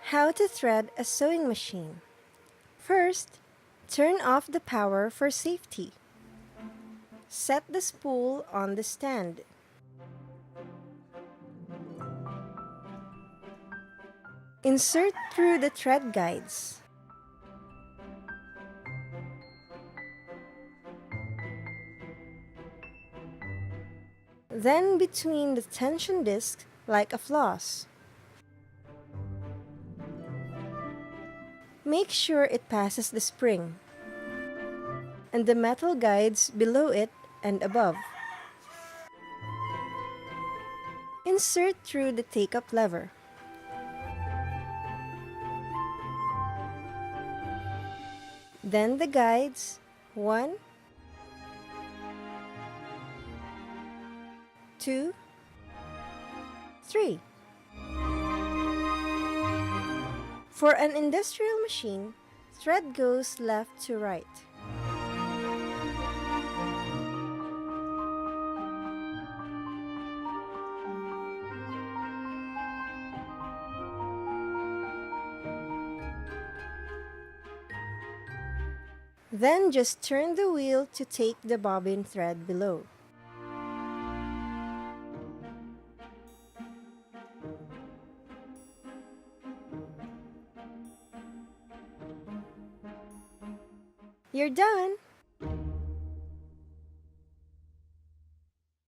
How to thread a sewing machine. First, turn off the power for safety. Set the spool on the stand. Insert through the thread guides. Then between the tension discs like a floss. Make sure it passes the spring and the metal guides below it and above. Insert through the take-up lever. Then the guides, 1, 2, 3. For an industrial machine, thread goes left to right. Then just turn the wheel to take the bobbin thread below. You're done!